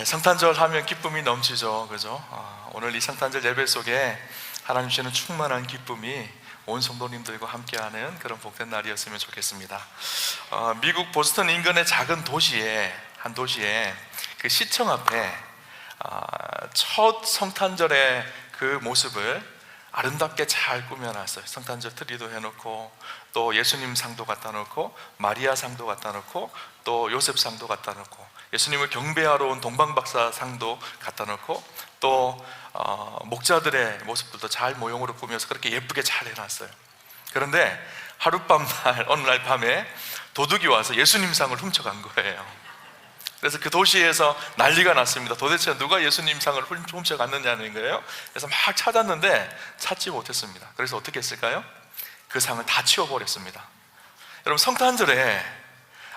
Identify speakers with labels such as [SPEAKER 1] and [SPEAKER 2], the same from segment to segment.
[SPEAKER 1] 성탄절 하면 기쁨이 넘치죠, 그죠? 오늘 이 성탄절 예배 속에 하나님 주시는 충만한 기쁨이 온 성도님들과 함께하는 그런 복된 날이었으면 좋겠습니다. 미국 보스턴 인근의 작은 도시에 한 도시에 그 시청 앞에 첫 성탄절의 그 모습을 아름답게 잘 꾸며놨어요. 성탄절 트리도 해놓고 또 예수님 상도 갖다 놓고 마리아 상도 갖다 놓고 또 요셉 상도 갖다 놓고 예수님을 경배하러 온 동방박사 상도 갖다 놓고 또 목자들의 모습들도 잘 모형으로 꾸며서 그렇게 예쁘게 잘 해놨어요. 그런데 하룻밤날 어느 날 밤에 도둑이 와서 예수님 상을 훔쳐간 거예요. 그래서 그 도시에서 난리가 났습니다. 도대체 누가 예수님 상을 훔쳐갔느냐는 거예요. 그래서 막 찾았는데 찾지 못했습니다. 그래서 어떻게 했을까요? 그 상을 다 치워버렸습니다. 여러분, 성탄절에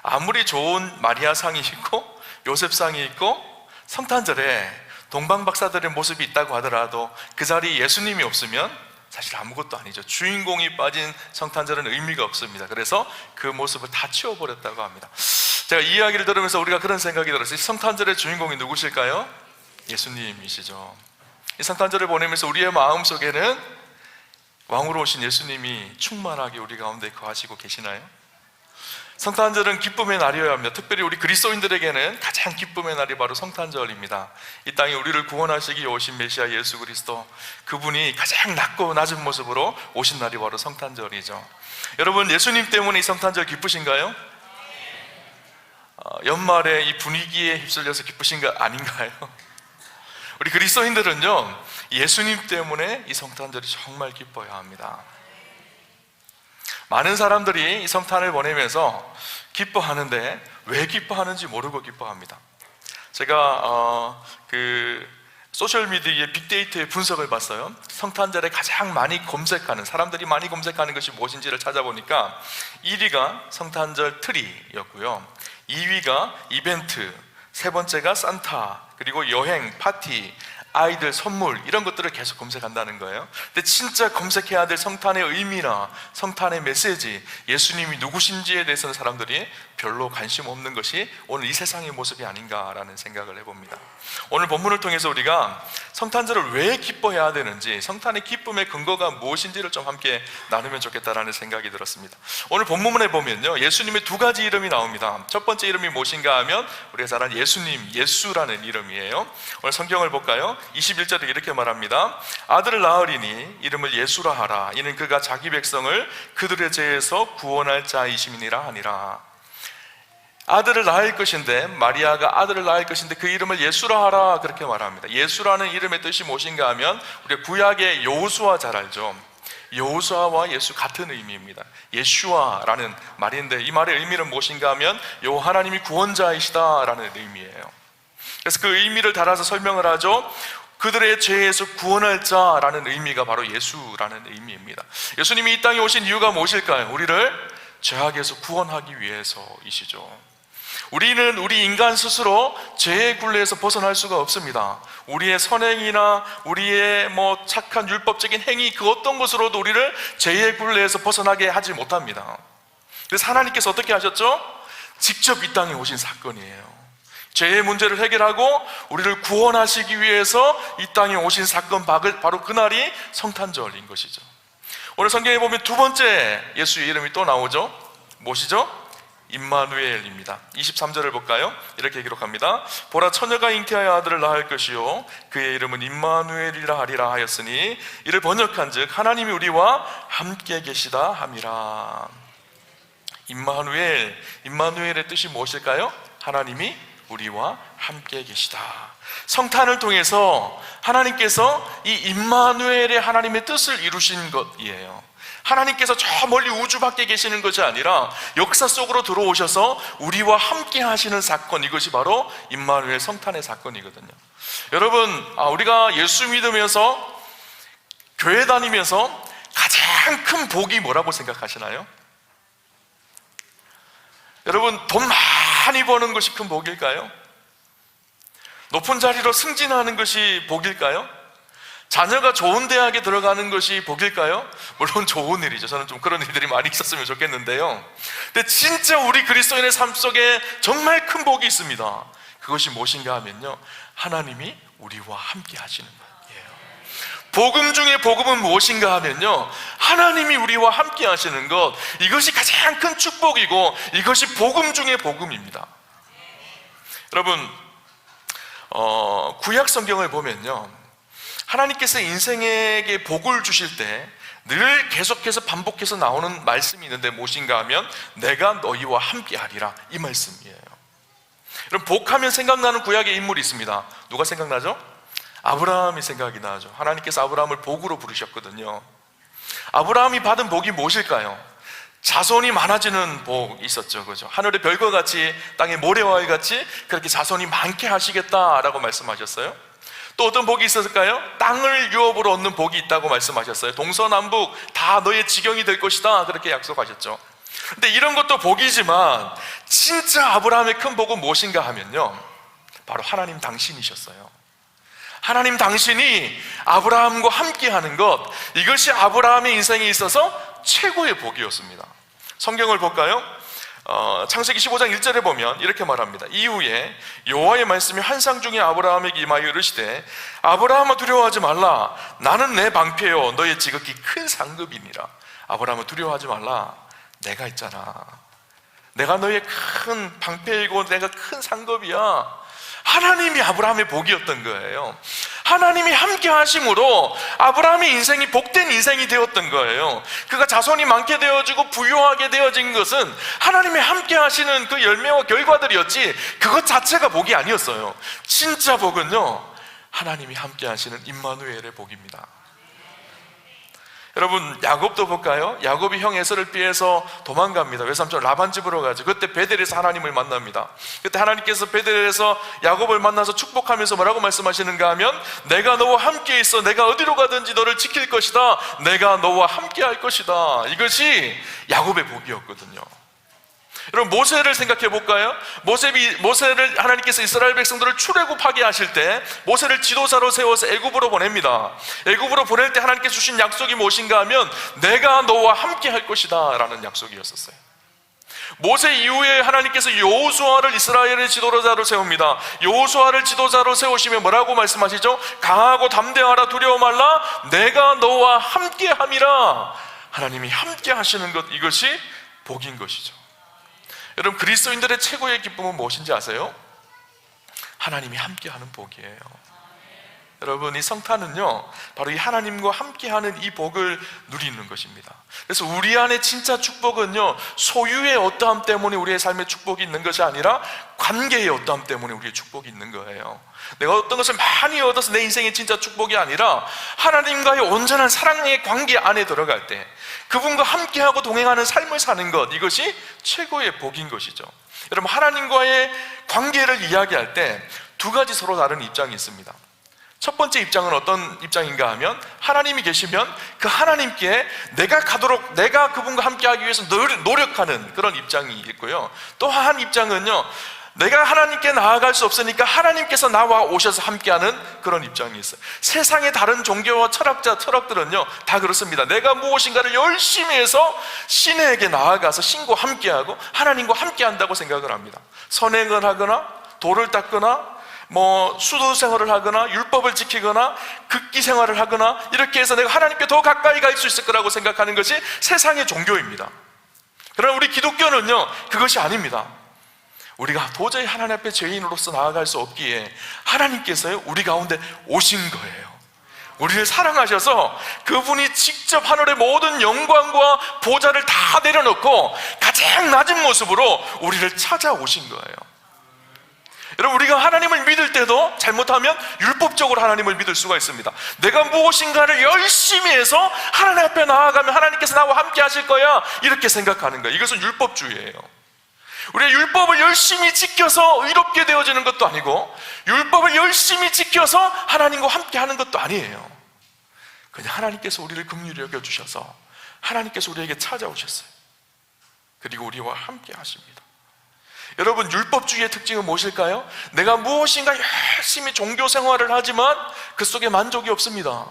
[SPEAKER 1] 아무리 좋은 마리아 상이 있고 요셉 상이 있고 성탄절에 동방박사들의 모습이 있다고 하더라도 그 자리에 예수님이 없으면 사실 아무것도 아니죠. 주인공이 빠진 성탄절은 의미가 없습니다. 그래서 그 모습을 다 치워버렸다고 합니다. 제가 이 이야기를 들으면서 우리가 그런 생각이 들었어요. 성탄절의 주인공이 누구실까요? 예수님이시죠. 이 성탄절을 보내면서 우리의 마음속에는 왕으로 오신 예수님이 충만하게 우리 가운데 거하시고 계시나요? 성탄절은 기쁨의 날이어야 합니다. 특별히 우리 그리스도인들에게는 가장 기쁨의 날이 바로 성탄절입니다. 이 땅에 우리를 구원하시기 오신 메시아 예수 그리스도, 그분이 가장 낮고 낮은 모습으로 오신 날이 바로 성탄절이죠. 여러분, 예수님 때문에 이 성탄절 기쁘신가요? 연말에 이 분위기에 휩쓸려서 기쁘신 거 아닌가요? 우리 그리스도인들은요, 예수님 때문에 이 성탄절이 정말 기뻐야 합니다. 많은 사람들이 이 성탄을 보내면서 기뻐하는데 왜 기뻐하는지 모르고 기뻐합니다. 제가 소셜미디어의 빅데이터의 분석을 봤어요. 성탄절에 가장 많이 검색하는, 사람들이 많이 검색하는 것이 무엇인지를 찾아보니까 1위가 성탄절 트리였고요, 2위가 이벤트, 세 번째가 산타, 그리고 여행, 파티, 아이들 선물, 이런 것들을 계속 검색한다는 거예요. 근데 진짜 검색해야 될 성탄의 의미나 성탄의 메시지, 예수님이 누구신지에 대해서는 사람들이 별로 관심 없는 것이 오늘 이 세상의 모습이 아닌가라는 생각을 해봅니다. 오늘 본문을 통해서 우리가 성탄절을 왜 기뻐해야 되는지, 성탄의 기쁨의 근거가 무엇인지를 좀 함께 나누면 좋겠다라는 생각이 들었습니다. 오늘 본문에 보면요, 예수님의 두 가지 이름이 나옵니다. 첫 번째 이름이 무엇인가 하면 우리가 잘 아는 예수님, 예수라는 이름이에요. 오늘 성경을 볼까요? 21절에 이렇게 말합니다. 아들을 낳으리니 이름을 예수라 하라. 이는 그가 자기 백성을 그들의 죄에서 구원할 자이심이니라 하니라. 아들을 낳을 것인데, 마리아가 아들을 낳을 것인데 그 이름을 예수라 하라, 그렇게 말합니다. 예수라는 이름의 뜻이 무엇인가 하면 우리가 구약의 여호수아 잘 알죠? 여호수아와 예수 같은 의미입니다. 예슈아라는 말인데 이 말의 의미는 무엇인가 하면 여호와 하나님이 구원자이시다라는 의미예요. 그래서 그 의미를 달아서 설명을 하죠. 그들의 죄에서 구원할 자라는 의미가 바로 예수라는 의미입니다. 예수님이 이 땅에 오신 이유가 무엇일까요? 우리를 죄악에서 구원하기 위해서이시죠. 우리는 우리 인간 스스로 죄의 굴레에서 벗어날 수가 없습니다. 우리의 선행이나 우리의 착한 율법적인 행위, 그 어떤 것으로도 우리를 죄의 굴레에서 벗어나게 하지 못합니다. 그래서 하나님께서 어떻게 하셨죠? 직접 이 땅에 오신 사건이에요. 죄의 문제를 해결하고 우리를 구원하시기 위해서 이 땅에 오신 사건, 바로 그날이 성탄절인 것이죠. 오늘 성경에 보면 두 번째 예수의 이름이 또 나오죠. 무엇이죠? 임마누엘입니다. 23절을 볼까요? 이렇게 기록합니다. 보라, 처녀가 잉태하여 아들을 낳을 것이요 그의 이름은 임마누엘이라 하리라 하였으니 이를 번역한즉 하나님이 우리와 함께 계시다 함이라. 임마누엘의 뜻이 무엇일까요? 하나님이 우리와 함께 계시다. 성탄을 통해서 하나님께서 이 임마누엘의 하나님의 뜻을 이루신 것이에요. 하나님께서 저 멀리 우주 밖에 계시는 것이 아니라 역사 속으로 들어오셔서 우리와 함께 하시는 사건, 이것이 바로 임마누엘 성탄의 사건이거든요. 여러분, 우리가 예수 믿으면서 교회 다니면서 가장 큰 복이 뭐라고 생각하시나요? 여러분, 돈 많이 버는 것이 큰 복일까요? 높은 자리로 승진하는 것이 복일까요? 자녀가 좋은 대학에 들어가는 것이 복일까요? 물론 좋은 일이죠. 저는 좀 그런 일들이 많이 있었으면 좋겠는데요. 근데 진짜 우리 그리스도인의 삶 속에 정말 큰 복이 있습니다. 그것이 무엇인가 하면요, 하나님이 우리와 함께 하시는 거예요. 복음 중에 복음은 무엇인가 하면요, 하나님이 우리와 함께 하시는 것, 이것이 가장 큰 축복이고 이것이 복음 중에 복음입니다. 여러분, 구약 성경을 보면요, 하나님께서 인생에게 복을 주실 때 늘 계속해서 반복해서 나오는 말씀이 있는데 무엇인가 하면 내가 너희와 함께 하리라, 이 말씀이에요. 여러분, 복하면 생각나는 구약의 인물이 있습니다. 누가 생각나죠? 아브라함이 생각이 나죠. 하나님께서 아브라함을 복으로 부르셨거든요. 아브라함이 받은 복이 무엇일까요? 자손이 많아지는 복이 있었죠. 그죠? 하늘의 별과 같이 땅의 모래와 같이 그렇게 자손이 많게 하시겠다라고 말씀하셨어요. 또 어떤 복이 있었을까요? 땅을 유업으로 얻는 복이 있다고 말씀하셨어요. 동서남북 다 너의 지경이 될 것이다, 그렇게 약속하셨죠. 근데 이런 것도 복이지만 진짜 아브라함의 큰 복은 무엇인가 하면요, 바로 하나님 당신이셨어요. 하나님 당신이 아브라함과 함께하는 것, 이것이 아브라함의 인생에 있어서 최고의 복이었습니다. 성경을 볼까요? 창세기 15장 1절에 보면 이렇게 말합니다. 이후에 여호와의 말씀이 환상 중에 아브라함에게 임하여 이르시되 아브라함아 두려워하지 말라, 나는 내 방패요 너의 지극히 큰 상급이니라. 아브라함아 두려워하지 말라, 내가 있잖아. 내가 너의 큰 방패이고 내가 큰 상급이야. 하나님이 아브라함의 복이었던 거예요. 하나님이 함께 하심으로 아브라함의 인생이 복된 인생이 되었던 거예요. 그가 자손이 많게 되어지고 부유하게 되어진 것은 하나님이 함께 하시는 그 열매와 결과들이었지 그것 자체가 복이 아니었어요. 진짜 복은요, 하나님이 함께 하시는 임마누엘의 복입니다. 여러분, 야곱도 볼까요? 야곱이 형 에서를 피해서 도망갑니다. 외삼촌 라반 집으로 가죠. 그때 베델에서 하나님을 만납니다. 그때 하나님께서 베델에서 야곱을 만나서 축복하면서 뭐라고 말씀하시는가 하면 내가 너와 함께 있어, 내가 어디로 가든지 너를 지킬 것이다, 내가 너와 함께 할 것이다. 이것이 야곱의 복이었거든요. 여러분, 모세를 생각해 볼까요? 모세를 하나님께서 이스라엘 백성들을 출애굽하게 하실 때 모세를 지도자로 세워서 애굽으로 보냅니다. 애굽으로 보낼 때 하나님께서 주신 약속이 무엇인가 하면 내가 너와 함께 할 것이다 라는 약속이었었어요. 모세 이후에 하나님께서 여호수아를 이스라엘의 지도자로 세웁니다. 여호수아를 지도자로 세우시면 뭐라고 말씀하시죠? 강하고 담대하라, 두려워 말라, 내가 너와 함께 함이라. 하나님이 함께 하시는 것, 이것이 복인 것이죠. 여러분, 그리스도인들의 최고의 기쁨은 무엇인지 아세요? 하나님이 함께하는 복이에요. 여러분, 이 성탄은요, 바로 이 하나님과 함께하는 이 복을 누리는 것입니다. 그래서 우리 안에 진짜 축복은요, 소유의 어떠함 때문에 우리의 삶에 축복이 있는 것이 아니라 관계의 어떠함 때문에 우리의 축복이 있는 거예요. 내가 어떤 것을 많이 얻어서 내 인생의 진짜 축복이 아니라 하나님과의 온전한 사랑의 관계 안에 들어갈 때 그분과 함께하고 동행하는 삶을 사는 것, 이것이 최고의 복인 것이죠. 여러분, 하나님과의 관계를 이야기할 때 두 가지 서로 다른 입장이 있습니다. 첫 번째 입장은 어떤 입장인가 하면 하나님이 계시면 그 하나님께 내가 가도록, 내가 그분과 함께하기 위해서 노력하는 그런 입장이 있고요. 또 한 입장은요, 내가 하나님께 나아갈 수 없으니까 하나님께서 나와 오셔서 함께하는 그런 입장이 있어요. 세상의 다른 종교와 철학들은요 다 그렇습니다. 내가 무엇인가를 열심히 해서 신에게 나아가서 신과 함께하고 하나님과 함께한다고 생각을 합니다. 선행을 하거나 돌을 닦거나 수도 생활을 하거나 율법을 지키거나 극기 생활을 하거나 이렇게 해서 내가 하나님께 더 가까이 갈 수 있을 거라고 생각하는 것이 세상의 종교입니다. 그러나 우리 기독교는요, 그것이 아닙니다. 우리가 도저히 하나님 앞에 죄인으로서 나아갈 수 없기에 하나님께서요, 우리 가운데 오신 거예요. 우리를 사랑하셔서 그분이 직접 하늘의 모든 영광과 보좌를 다 내려놓고 가장 낮은 모습으로 우리를 찾아오신 거예요. 여러분, 우리가 하나님을 믿을 때도 잘못하면 율법적으로 하나님을 믿을 수가 있습니다. 내가 무엇인가를 열심히 해서 하나님 앞에 나아가면 하나님께서 나와 함께 하실 거야, 이렇게 생각하는 거예요. 이것은 율법주의예요. 우리가 율법을 열심히 지켜서 의롭게 되어지는 것도 아니고 율법을 열심히 지켜서 하나님과 함께 하는 것도 아니에요. 그냥 하나님께서 우리를 긍휼히 여겨주셔서 하나님께서 우리에게 찾아오셨어요. 그리고 우리와 함께 하십니다. 여러분, 율법주의의 특징은 무엇일까요? 내가 무엇인가 열심히 종교 생활을 하지만 그 속에 만족이 없습니다.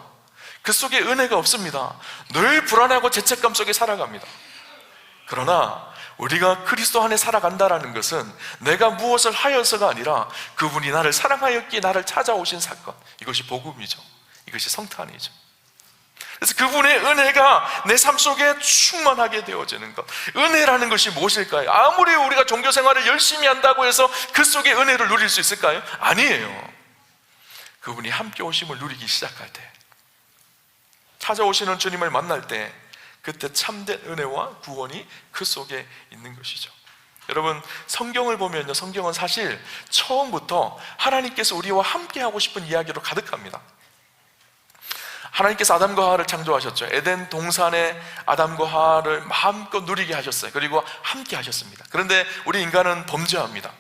[SPEAKER 1] 그 속에 은혜가 없습니다. 늘 불안하고 죄책감 속에 살아갑니다. 그러나 우리가 그리스도 안에 살아간다라는 것은 내가 무엇을 하여서가 아니라 그분이 나를 사랑하였기에 나를 찾아오신 사건, 이것이 복음이죠. 이것이 성탄이죠. 그래서 그분의 은혜가 내 삶 속에 충만하게 되어지는 것. 은혜라는 것이 무엇일까요? 아무리 우리가 종교 생활을 열심히 한다고 해서 그 속에 은혜를 누릴 수 있을까요? 아니에요. 그분이 함께 오심을 누리기 시작할 때, 찾아오시는 주님을 만날 때, 그때 참된 은혜와 구원이 그 속에 있는 것이죠. 여러분, 성경을 보면요, 성경은 사실 처음부터 하나님께서 우리와 함께 하고 싶은 이야기로 가득합니다. 하나님께서 아담과 하와를 창조하셨죠. 에덴 동산에 아담과 하와를 마음껏 누리게 하셨어요. 그리고 함께 하셨습니다. 그런데 우리 인간은 범죄합니다.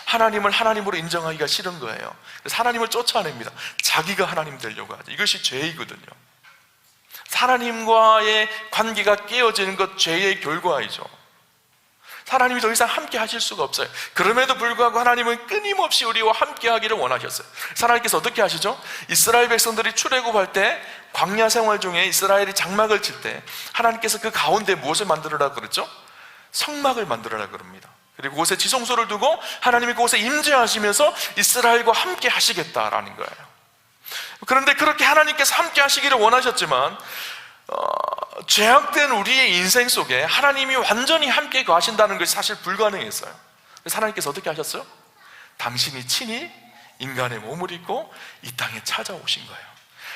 [SPEAKER 1] 하나님을 하나님으로 인정하기가 싫은 거예요. 그래서 하나님을 쫓아냅니다. 자기가 하나님 되려고 하죠. 이것이 죄이거든요. 하나님과의 관계가 깨어지는 것, 죄의 결과이죠. 하나님이 더 이상 함께 하실 수가 없어요. 그럼에도 불구하고 하나님은 끊임없이 우리와 함께 하기를 원하셨어요. 하나님께서 어떻게 하시죠? 이스라엘 백성들이 출애굽할 때, 광야 생활 중에 이스라엘이 장막을 칠 때 하나님께서 그 가운데 무엇을 만들으라 그랬죠? 성막을 만들으라 그럽니다. 그리고 그곳에 지성소를 두고 하나님이 그곳에 임재하시면서 이스라엘과 함께 하시겠다라는 거예요. 그런데 그렇게 하나님께서 함께 하시기를 원하셨지만 죄악된 우리의 인생 속에 하나님이 완전히 함께 거하신다는 것이 사실 불가능했어요. 그래서 하나님께서 어떻게 하셨어요? 당신이 친히 인간의 몸을 입고 이 땅에 찾아오신 거예요.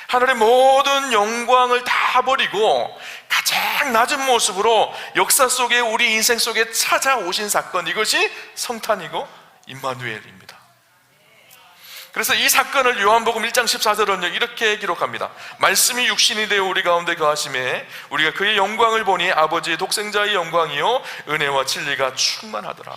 [SPEAKER 1] 하늘의 모든 영광을 다 버리고 가장 낮은 모습으로 역사 속에, 우리 인생 속에 찾아오신 사건, 이것이 성탄이고 임마누엘입니다. 그래서 이 사건을 요한복음 1장 14절은 이렇게 기록합니다. 말씀이 육신이 되어 우리 가운데 거하심에 우리가 그의 영광을 보니 아버지의 독생자의 영광이요 은혜와 진리가 충만하더라.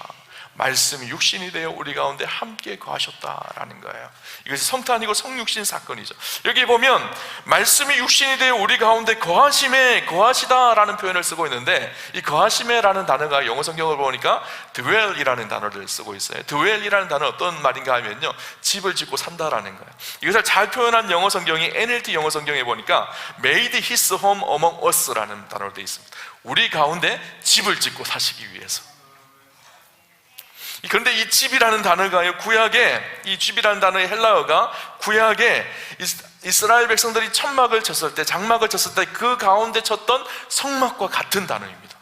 [SPEAKER 1] 말씀이 육신이 되어 우리 가운데 함께 거하셨다라는 거예요. 이것이 성탄이고 성육신 사건이죠. 여기 보면 말씀이 육신이 되어 우리 가운데 거하심에, 거하시다라는 표현을 쓰고 있는데, 이 거하심에라는 단어가 영어 성경을 보니까 dwell이라는 단어를 쓰고 있어요. dwell이라는 단어는 어떤 말인가 하면요, 집을 짓고 산다라는 거예요. 이것을 잘 표현한 영어 성경이 NLT 영어 성경에 보니까 made his home among us라는 단어로 되어 있습니다. 우리 가운데 집을 짓고 사시기 위해서. 그런데 이 집이라는 단어가요, 구약에, 이 집이라는 단어의 헬라어가 구약에 이스라엘 백성들이 천막을 쳤을 때, 장막을 쳤을 때 그 가운데 쳤던 성막과 같은 단어입니다.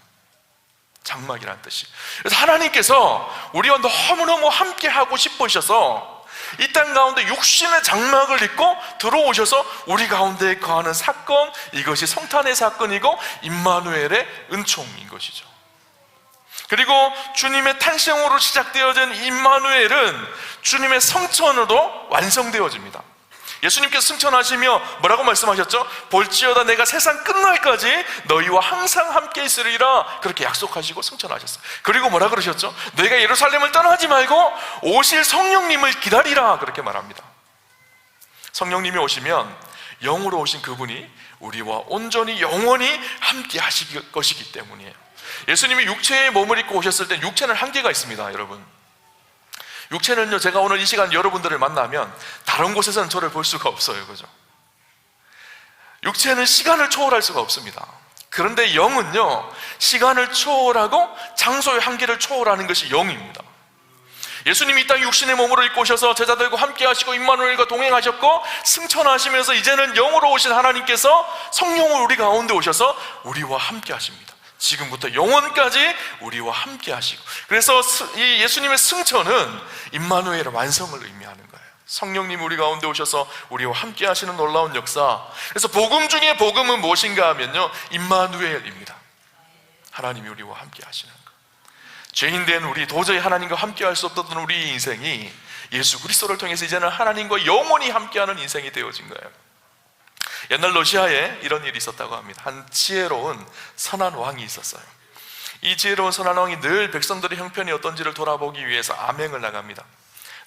[SPEAKER 1] 장막이라는 뜻이. 그래서 하나님께서 우리와 너무너무 함께 하고 싶으셔서 이 땅 가운데 육신의 장막을 입고 들어오셔서 우리 가운데 거하는 사건, 이것이 성탄의 사건이고 임마누엘의 은총인 것이죠. 그리고 주님의 탄생으로 시작되어진 임마누엘은 주님의 성천으로 완성되어집니다. 예수님께서 승천하시며 뭐라고 말씀하셨죠? 볼지어다 내가 세상 끝날까지 너희와 항상 함께 있으리라, 그렇게 약속하시고 승천하셨어요. 그리고 뭐라 그러셨죠? 너희가 예루살렘을 떠나지 말고 오실 성령님을 기다리라, 그렇게 말합니다. 성령님이 오시면 영으로 오신 그분이 우리와 온전히 영원히 함께 하실 것이기 때문이에요. 예수님이 육체의 몸을 입고 오셨을 때 육체는 한계가 있습니다. 여러분, 육체는요, 제가 오늘 이 시간 여러분들을 만나면 다른 곳에서는 저를 볼 수가 없어요. 그죠? 육체는 시간을 초월할 수가 없습니다. 그런데 영은요, 시간을 초월하고 장소의 한계를 초월하는 것이 영입니다. 예수님이 이 땅 육신의 몸으로 입고 오셔서 제자들과 함께 하시고 임마누엘과 동행하셨고 승천하시면서 이제는 영으로 오신 하나님께서 성령으로 우리 가운데 오셔서 우리와 함께 하십니다. 지금부터 영원까지 우리와 함께 하시고, 그래서 이 예수님의 승천은 임마누엘의 완성을 의미하는 거예요. 성령님이 우리 가운데 오셔서 우리와 함께 하시는 놀라운 역사. 그래서 복음 중에 복음은 무엇인가 하면요, 임마누엘입니다. 하나님이 우리와 함께 하시는 것. 죄인된 우리, 도저히 하나님과 함께 할 수 없던 우리 인생이 예수 그리스도를 통해서 이제는 하나님과 영원히 함께하는 인생이 되어진 거예요. 옛날 러시아에 이런 일이 있었다고 합니다. 한 지혜로운 선한 왕이 있었어요. 이 지혜로운 선한 왕이 늘 백성들의 형편이 어떤지를 돌아보기 위해서 암행을 나갑니다.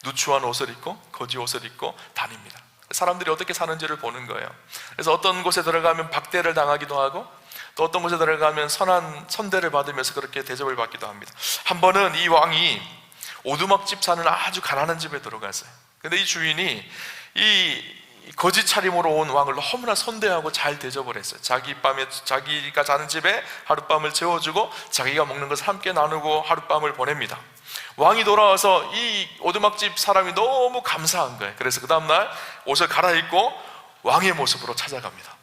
[SPEAKER 1] 누추한 옷을 입고 거지 옷을 입고 다닙니다. 사람들이 어떻게 사는지를 보는 거예요. 그래서 어떤 곳에 들어가면 박대를 당하기도 하고, 또 어떤 곳에 들어가면 선한 선대를 받으면서 그렇게 대접을 받기도 합니다. 한 번은 이 왕이 오두막집 사는 아주 가난한 집에 들어갔어요. 근데 이 주인이 이 거짓 차림으로 온 왕을 너무나 선대하고 잘 대접을 했어요. 자기가 자는 집에 하룻밤을 재워주고 자기가 먹는 것을 함께 나누고 하룻밤을 보냅니다. 왕이 돌아와서 이 오두막집 사람이 너무 감사한 거예요. 그래서 그 다음날 옷을 갈아입고 왕의 모습으로 찾아갑니다.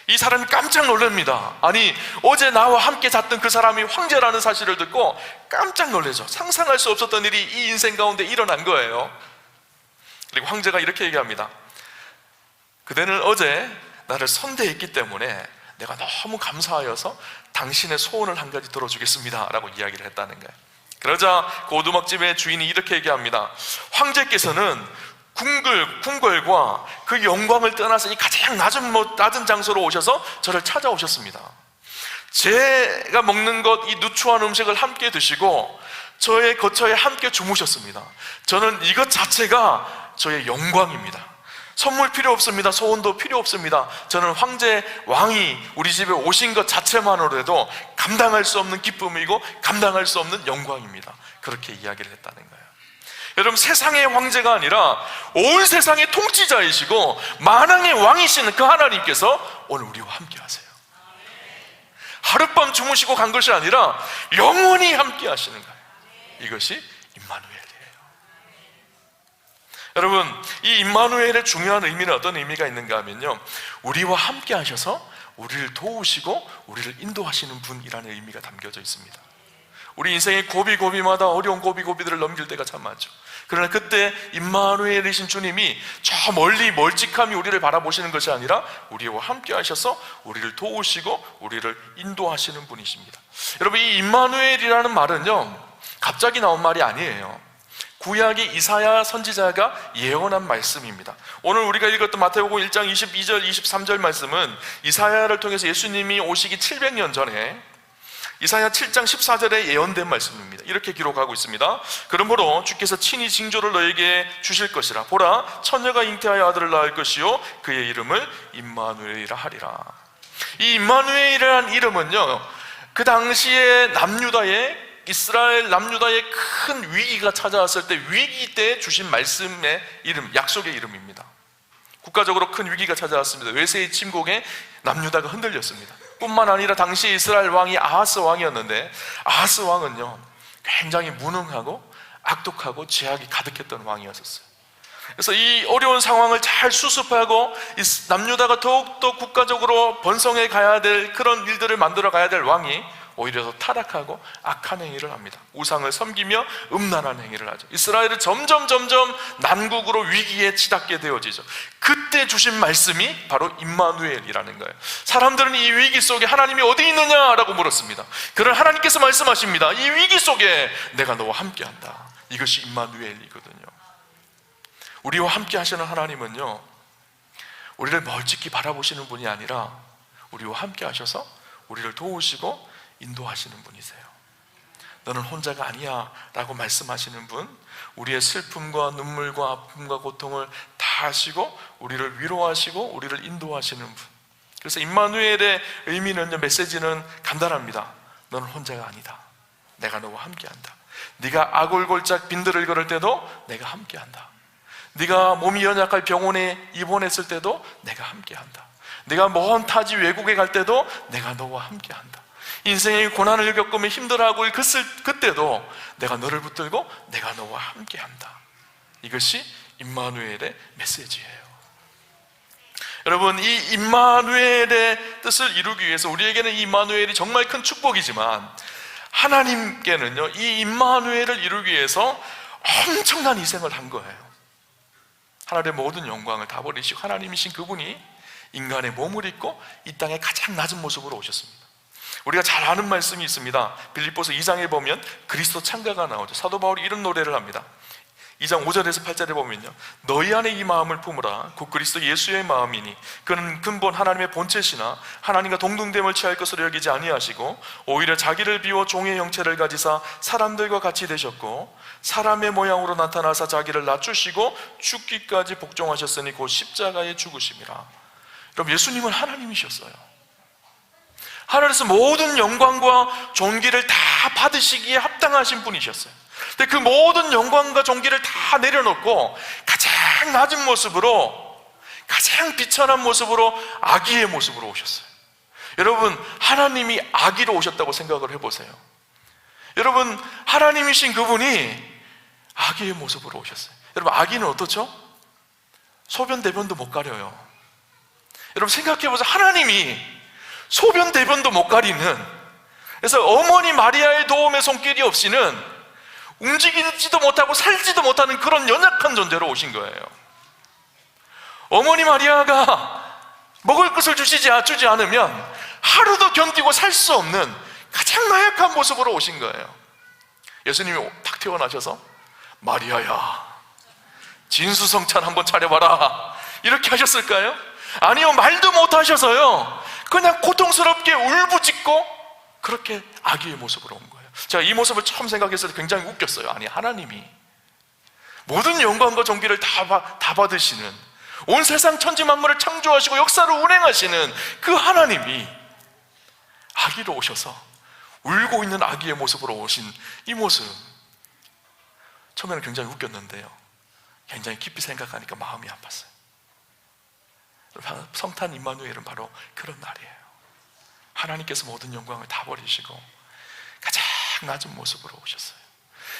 [SPEAKER 1] 이 사람이 깜짝 놀랍니다. 아니, 어제 나와 함께 잤던 그 사람이 황제라는 사실을 듣고 깜짝 놀라죠. 상상할 수 없었던 일이 이 인생 가운데 일어난 거예요. 그리고 황제가 이렇게 얘기합니다. 그대는 어제 나를 선대했기 때문에 내가 너무 감사하여서 당신의 소원을 한 가지 들어주겠습니다 라고 이야기를 했다는 거예요. 그러자 그 오두막집의 주인이 이렇게 얘기합니다. 황제께서는 궁궐과 그 영광을 떠나서 이 가장 낮은 장소로 오셔서 저를 찾아오셨습니다. 제가 먹는 것, 이 누추한 음식을 함께 드시고 저의 거처에 함께 주무셨습니다. 저는 이것 자체가 저의 영광입니다. 선물 필요 없습니다. 소원도 필요 없습니다. 저는 황제 왕이 우리 집에 오신 것 자체만으로도 감당할 수 없는 기쁨이고 감당할 수 없는 영광입니다. 그렇게 이야기를 했다는 거예요. 여러분, 세상의 황제가 아니라 온 세상의 통치자이시고 만왕의 왕이시는 그 하나님께서 오늘 우리와 함께 하세요. 하룻밤 주무시고 간 것이 아니라 영원히 함께 하시는 거예요. 이것이 임마누엘이에요. 여러분, 이 임마누엘의 중요한 의미는 어떤 의미가 있는가 하면요, 우리와 함께 하셔서 우리를 도우시고 우리를 인도하시는 분이라는 의미가 담겨져 있습니다. 우리 인생의 고비고비마다 어려운 고비고비들을 넘길 때가 참 많죠. 그러나 그때 임마누엘이신 주님이 저 멀리 멀찍함이 우리를 바라보시는 것이 아니라 우리와 함께 하셔서 우리를 도우시고 우리를 인도하시는 분이십니다. 여러분, 이 임마누엘이라는 말은요, 갑자기 나온 말이 아니에요. 구약의 이사야 선지자가 예언한 말씀입니다. 오늘 우리가 읽었던 마태복음 1장 22절 23절 말씀은 이사야를 통해서 예수님이 오시기 700년 전에 이사야 7장 14절에 예언된 말씀입니다. 이렇게 기록하고 있습니다. 그러므로 주께서 친히 징조를 너에게 주실 것이라. 보라, 처녀가 잉태하여 아들을 낳을 것이요 그의 이름을 임마누엘이라 하리라. 이 임마누엘이라는 이름은요, 그 당시에 이스라엘 남유다의 큰 위기가 찾아왔을 때 위기 때 주신 말씀의 이름, 약속의 이름입니다. 국가적으로 큰 위기가 찾아왔습니다. 외세의 침공에 남유다가 흔들렸습니다. 뿐만 아니라 당시 이스라엘 왕이 아하스 왕이었는데, 아하스 왕은요 굉장히 무능하고 악독하고 죄악이 가득했던 왕이었었어요. 그래서 이 어려운 상황을 잘 수습하고 남유다가 더욱더 국가적으로 번성해 가야 될 그런 일들을 만들어 가야 될 왕이 오히려 더 타락하고 악한 행위를 합니다. 우상을 섬기며 음란한 행위를 하죠. 이스라엘은 점점 난국으로 위기에 치닫게 되어지죠. 그때 주신 말씀이 바로 임마누엘이라는 거예요. 사람들은 이 위기 속에 하나님이 어디 있느냐라고 물었습니다. 그러나 하나님께서 말씀하십니다. 이 위기 속에 내가 너와 함께한다. 이것이 임마누엘이거든요. 우리와 함께 하시는 하나님은요, 우리를 멀찍이 바라보시는 분이 아니라 우리와 함께 하셔서 우리를 도우시고 인도하시는 분이세요. 너는 혼자가 아니야 라고 말씀하시는 분, 우리의 슬픔과 눈물과 아픔과 고통을 다 아시고 우리를 위로하시고 우리를 인도하시는 분. 그래서 임마누엘의 의미는요, 메시지는 간단합니다. 너는 혼자가 아니다. 내가 너와 함께한다. 네가 아골골짝 빈들을 걸을 때도 내가 함께한다. 네가 몸이 연약할 병원에 입원했을 때도 내가 함께한다. 네가 먼 타지 외국에 갈 때도 내가 너와 함께한다. 인생의 고난을 겪으며 힘들어하고 그때도 내가 너를 붙들고 내가 너와 함께한다. 이것이 임마누엘의 메시지예요. 여러분, 이 임마누엘의 뜻을 이루기 위해서 우리에게는 이 임마누엘이 정말 큰 축복이지만 하나님께는요, 이 임마누엘을 이루기 위해서 엄청난 희생을 한 거예요. 하나님의 모든 영광을 다 버리시고 하나님이신 그분이 인간의 몸을 입고 이 땅의 가장 낮은 모습으로 오셨습니다. 우리가 잘 아는 말씀이 있습니다. 빌립보서 2장에 보면 그리스도 창가가 나오죠. 사도 바울이 이런 노래를 합니다. 2장 5절에서 8절에 보면요, 너희 안에 이 마음을 품으라. 곧 그리스도 예수의 마음이니 그는 근본 하나님의 본체시나 하나님과 동등됨을 취할 것으로 여기지 아니하시고 오히려 자기를 비워 종의 형체를 가지사 사람들과 같이 되셨고 사람의 모양으로 나타나사 자기를 낮추시고 죽기까지 복종하셨으니 곧 십자가에 죽으심이라. 여러분, 예수님은 하나님이셨어요. 하늘에서 모든 영광과 존귀를 다 받으시기에 합당하신 분이셨어요. 근데 그 모든 영광과 존귀를 다 내려놓고 가장 낮은 모습으로 가장 비천한 모습으로, 아기의 모습으로 오셨어요. 여러분, 하나님이 아기로 오셨다고 생각을 해보세요. 여러분, 하나님이신 그분이 아기의 모습으로 오셨어요. 여러분, 아기는 어떻죠? 소변 대변도 못 가려요. 여러분 생각해보세요. 하나님이 소변 대변도 못 가리는, 그래서 어머니 마리아의 도움의 손길이 없이는 움직이지도 못하고 살지도 못하는 그런 연약한 존재로 오신 거예요. 어머니 마리아가 먹을 것을 주지 않으면 하루도 견디고 살 수 없는 가장 나약한 모습으로 오신 거예요. 예수님이 딱 태어나셔서 마리아야, 진수성찬 한번 차려봐라, 이렇게 하셨을까요? 아니요, 말도 못하셔서요 그냥 고통스럽게 울부짖고 그렇게 아기의 모습으로 온 거예요. 제가 이 모습을 처음 생각했을 때 굉장히 웃겼어요. 아니, 하나님이 모든 영광과 존귀를 다 받으시는, 온 세상 천지 만물을 창조하시고 역사를 운행하시는 그 하나님이 아기로 오셔서 울고 있는 아기의 모습으로 오신 이 모습, 처음에는 굉장히 웃겼는데요 굉장히 깊이 생각하니까 마음이 아팠어요. 성탄 임마누엘은 바로 그런 날이에요. 하나님께서 모든 영광을 다 버리시고 가장 낮은 모습으로 오셨어요.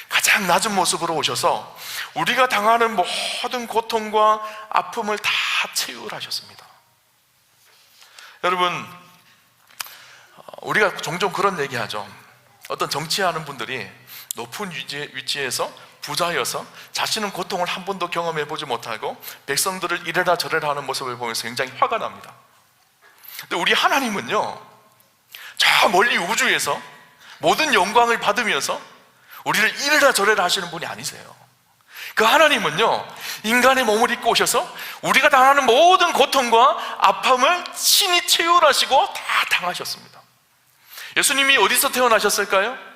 [SPEAKER 1] 가장 낮은 모습으로 오셔서 우리가 당하는 모든 고통과 아픔을 다 채울하셨습니다. 여러분, 우리가 종종 그런 얘기하죠. 어떤 정치하는 분들이 높은 위치에서 부자여서 자신은 고통을 한 번도 경험해보지 못하고 백성들을 이래라 저래라 하는 모습을 보면서 굉장히 화가 납니다. 근데 우리 하나님은요, 저 멀리 우주에서 모든 영광을 받으면서 우리를 이래라 저래라 하시는 분이 아니세요. 그 하나님은요, 인간의 몸을 입고 오셔서 우리가 당하는 모든 고통과 아픔을 친히 채울하시고 다 당하셨습니다. 예수님이 어디서 태어나셨을까요?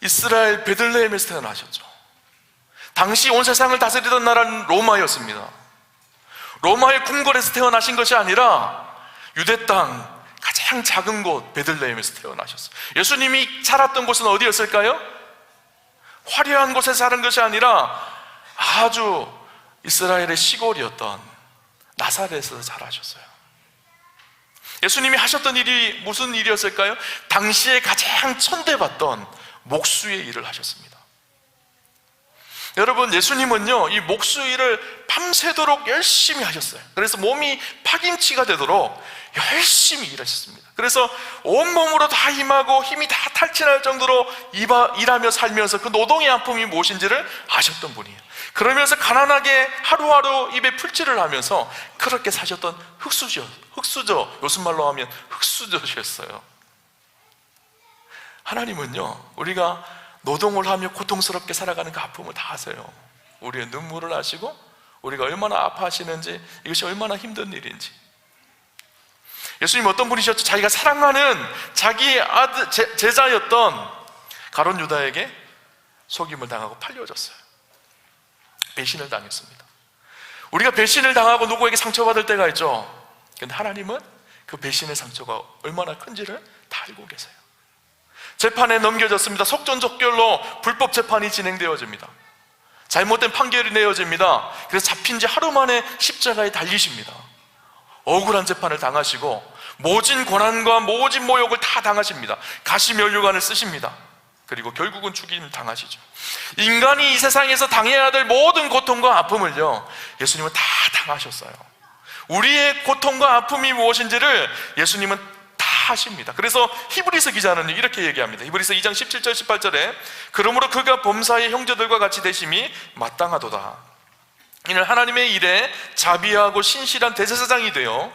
[SPEAKER 1] 이스라엘 베들레헴에서 태어나셨죠. 당시 온 세상을 다스리던 나라는 로마였습니다. 로마의 궁궐에서 태어나신 것이 아니라 유대 땅 가장 작은 곳 베들레헴에서 태어나셨어요. 예수님이 살았던 곳은 어디였을까요? 화려한 곳에 사는 것이 아니라 아주 이스라엘의 시골이었던 나사렛에서 자라셨어요. 예수님이 하셨던 일이 무슨 일이었을까요? 당시에 가장 천대받던 목수의 일을 하셨습니다. 여러분, 예수님은요 이 목수 일을 밤새도록 열심히 하셨어요. 그래서 몸이 파김치가 되도록 열심히 일하셨습니다. 그래서 온몸으로 다 힘하고 힘이 다 탈진할 정도로 일하며 살면서 그 노동의 아픔이 무엇인지를 아셨던 분이에요. 그러면서 가난하게 하루하루 입에 풀칠을 하면서 그렇게 사셨던 흙수저, 요즘 말로 하면 흙수저셨어요. 하나님은요 우리가 노동을 하며 고통스럽게 살아가는 그 아픔을 다 아세요. 우리의 눈물을 아시고 우리가 얼마나 아파하시는지, 이것이 얼마나 힘든 일인지. 예수님 어떤 분이셨죠? 자기가 사랑하는 자기의 아들, 제자였던 가룟 유다에게 속임을 당하고 팔려졌어요. 배신을 당했습니다. 우리가 배신을 당하고 누구에게 상처받을 때가 있죠. 그런데 하나님은 그 배신의 상처가 얼마나 큰지를 다 알고 계세요. 재판에 넘겨졌습니다. 속전속결로 불법 재판이 진행되어집니다. 잘못된 판결이 내어집니다. 그래서 잡힌 지 하루 만에 십자가에 달리십니다. 억울한 재판을 당하시고 모진 고난과 모진 모욕을 다 당하십니다. 가시면류관을 쓰십니다. 그리고 결국은 죽임 당하시죠. 인간이 이 세상에서 당해야 될 모든 고통과 아픔을요 예수님은 다 당하셨어요. 우리의 고통과 아픔이 무엇인지를 예수님은 하십니다. 그래서 히브리서 기자는 이렇게 얘기합니다. 히브리서 2장 17절 18절에 그러므로 그가 범사의 형제들과 같이 되심이 마땅하도다. 이는 하나님의 일에 자비하고 신실한 대제사장이 되어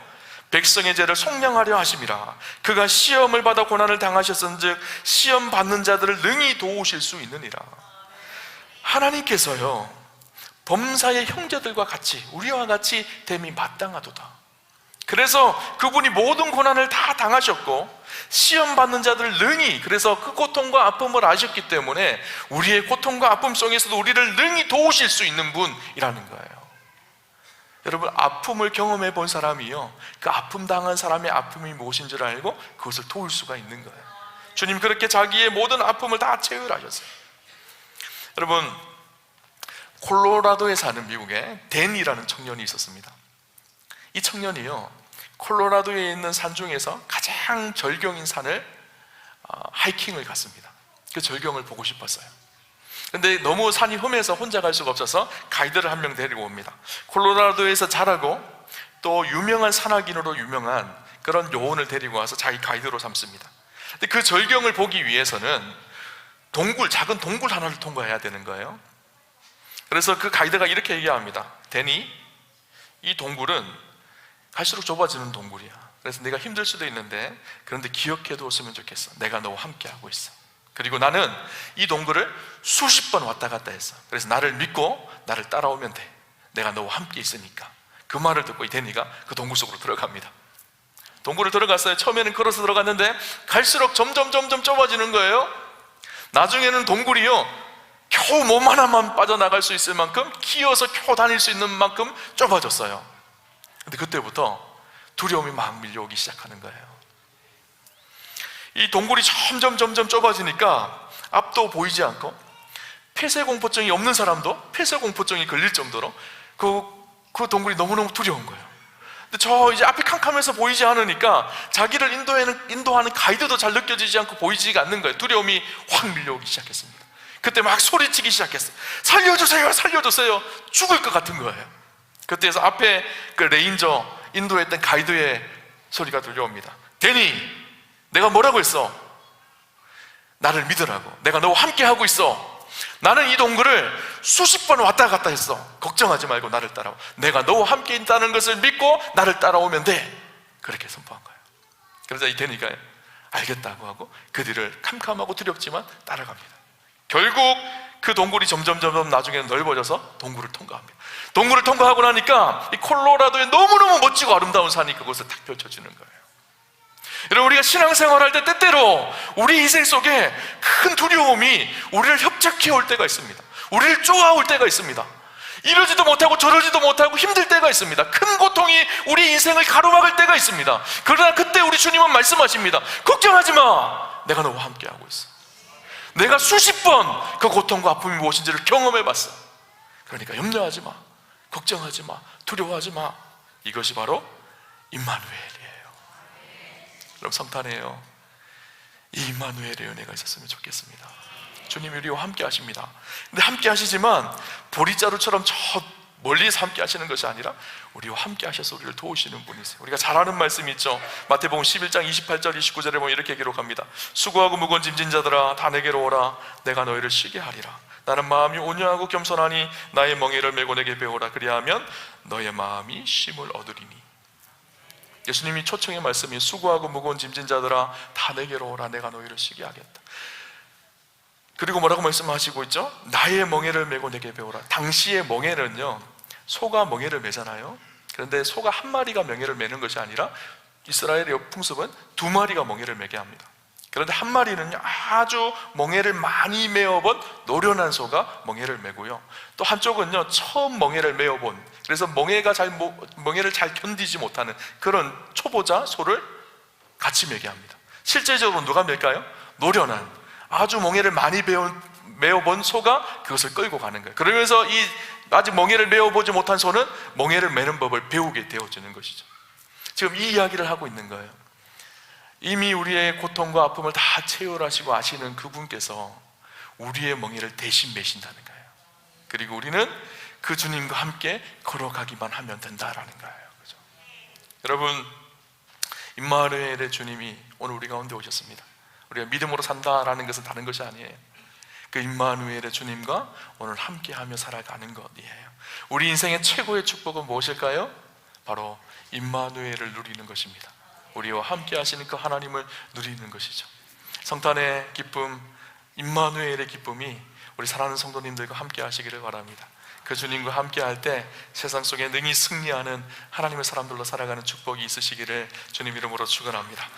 [SPEAKER 1] 백성의 죄를 속량하려 하심이라. 그가 시험을 받아 고난을 당하셨은즉 시험 받는 자들을 능히 도우실 수 있느니라. 하나님께서요 범사의 형제들과 같이, 우리와 같이 됨이 마땅하도다. 그래서 그분이 모든 고난을 다 당하셨고 시험 받는 자들을 능히, 그래서 그 고통과 아픔을 아셨기 때문에 우리의 고통과 아픔 속에서도 우리를 능히 도우실 수 있는 분이라는 거예요. 여러분, 아픔을 경험해 본 사람이요 그 아픔 당한 사람의 아픔이 무엇인 줄 알고 그것을 도울 수가 있는 거예요. 주님 그렇게 자기의 모든 아픔을 다 채울하셨어요. 여러분, 콜로라도에 사는 미국에 댄이라는 청년이 있었습니다. 이 청년이요, 콜로라도에 있는 산 중에서 가장 절경인 산을 하이킹을 갔습니다. 그 절경을 보고 싶었어요. 근데 너무 산이 험해서 혼자 갈 수가 없어서 가이드를 한 명 데리고 옵니다. 콜로라도에서 자라고 또 유명한 산악인으로 유명한 그런 요원을 데리고 와서 자기 가이드로 삼습니다. 근데 그 절경을 보기 위해서는 작은 동굴 하나를 통과해야 되는 거예요. 그래서 그 가이드가 이렇게 얘기합니다. 데니, 이 동굴은 갈수록 좁아지는 동굴이야. 그래서 네가 힘들 수도 있는데 그런데 기억해 두었으면 좋겠어. 내가 너와 함께 하고 있어. 그리고 나는 이 동굴을 수십 번 왔다 갔다 했어. 그래서 나를 믿고 나를 따라오면 돼. 내가 너와 함께 있으니까. 그 말을 듣고 이 데니가 그 동굴 속으로 들어갑니다. 동굴을 들어갔어요. 처음에는 걸어서 들어갔는데 갈수록 점점 좁아지는 거예요. 나중에는 동굴이요, 겨우 몸 하나만 빠져나갈 수 있을 만큼, 키워서 겨우 다닐 수 있는 만큼 좁아졌어요. 근데 그때부터 두려움이 막 밀려오기 시작하는 거예요. 이 동굴이 점점 좁아지니까 앞도 보이지 않고, 폐쇄공포증이 없는 사람도 폐쇄공포증이 걸릴 정도로 그 동굴이 너무너무 두려운 거예요. 근데 저 이제 앞이 캄캄해서 보이지 않으니까 자기를 인도하는 가이드도 잘 느껴지지 않고 보이지가 않는 거예요. 두려움이 확 밀려오기 시작했습니다. 그때 막 소리치기 시작했어요. 살려주세요, 살려주세요. 죽을 것 같은 거예요. 그때에서 앞에 그 레인저 인도했던 가이드의 소리가 들려옵니다. 데니, 내가 뭐라고 했어? 나를 믿으라고. 내가 너와 함께 하고 있어. 나는 이 동굴을 수십 번 왔다 갔다 했어. 걱정하지 말고 나를 따라와. 내가 너와 함께 있다는 것을 믿고 나를 따라오면 돼. 그렇게 선포한 거예요. 그러자 이 데니가 알겠다고 하고 그 뒤를 캄캄하고 두렵지만 따라갑니다. 결국 그 동굴이 점점 나중에는 넓어져서 동굴을 통과합니다. 동굴을 통과하고 나니까 이 콜로라도의 너무너무 멋지고 아름다운 산이 그곳에 탁 펼쳐지는 거예요. 여러분, 우리가 신앙생활할 때 때때로 우리 인생 속에 큰 두려움이 우리를 협착해 올 때가 있습니다. 우리를 쪼아올 때가 있습니다. 이러지도 못하고 저러지도 못하고 힘들 때가 있습니다. 큰 고통이 우리 인생을 가로막을 때가 있습니다. 그러나 그때 우리 주님은 말씀하십니다. 걱정하지 마. 내가 너와 함께하고 있어. 내가 수십 번 그 고통과 아픔이 무엇인지를 경험해 봤어. 그러니까 염려하지 마. 걱정하지 마. 두려워하지 마. 이것이 바로 임마누엘이에요. 여러분, 성탄이에요. 이 임마누엘의 은혜가 있었으면 좋겠습니다. 주님이 우리와 함께 하십니다. 근데 함께 하시지만 보리자루처럼 저 멀리서 함께 하시는 것이 아니라 우리와 함께 하셔서 우리를 도우시는 분이세요. 우리가 잘 아는 말씀이 있죠. 마태복음 11장 28절 29절에 보면 이렇게 기록합니다. 수고하고 무거운 짐진 자들아 다 내게로 오라. 내가 너희를 쉬게 하리라. 나는 마음이 온유하고 겸손하니 나의 멍에를 메고 내게 배우라. 그리하면 너의 마음이 쉼을 얻으리니. 예수님이 초청의 말씀이 수고하고 무거운 짐진 자들아 다 내게로 오라. 내가 너희를 쉬게 하겠다. 그리고 뭐라고 말씀하시고 있죠? 나의 멍에를 메고 내게 배우라. 당시의 멍에는요, 소가 멍에를 메잖아요. 그런데 소가 한 마리가 멍에를 메는 것이 아니라 이스라엘의 풍습은 두 마리가 멍에를 메게 합니다. 그런데 한 마리는요, 아주 멍에를 많이 메어본 노련한 소가 멍에를 메고요, 또 한쪽은요, 처음 멍에를 메어본, 그래서 멍에를 잘 견디지 못하는 그런 초보자 소를 같이 메게 합니다. 실제적으로 누가 멜까요? 노련한, 아주 멍에를 많이 메어본 소가 그것을 끌고 가는 거예요. 그러면서 이 아직 멍에를 메어보지 못한 소는 멍에를 메는 법을 배우게 되어지는 것이죠. 지금 이 이야기를 하고 있는 거예요. 이미 우리의 고통과 아픔을 다 체열하시고 아시는 그분께서 우리의 멍에를 대신 메신다는 거예요. 그리고 우리는 그 주님과 함께 걸어가기만 하면 된다라는 거예요. 그렇죠? 여러분, 임마누엘의 주님이 오늘 우리 가운데 오셨습니다. 우리가 믿음으로 산다라는 것은 다른 것이 아니에요. 그 임마누엘의 주님과 오늘 함께하며 살아가는 것이에요. 우리 인생의 최고의 축복은 무엇일까요? 바로 임마누엘을 누리는 것입니다. 우리와 함께 하시는 그 하나님을 누리는 것이죠. 성탄의 기쁨, 임마누엘의 기쁨이 우리 사랑하는 성도님들과 함께 하시기를 바랍니다. 그 주님과 함께 할 때 세상 속에 능히 승리하는 하나님의 사람들로 살아가는 축복이 있으시기를 주님 이름으로 축원합니다.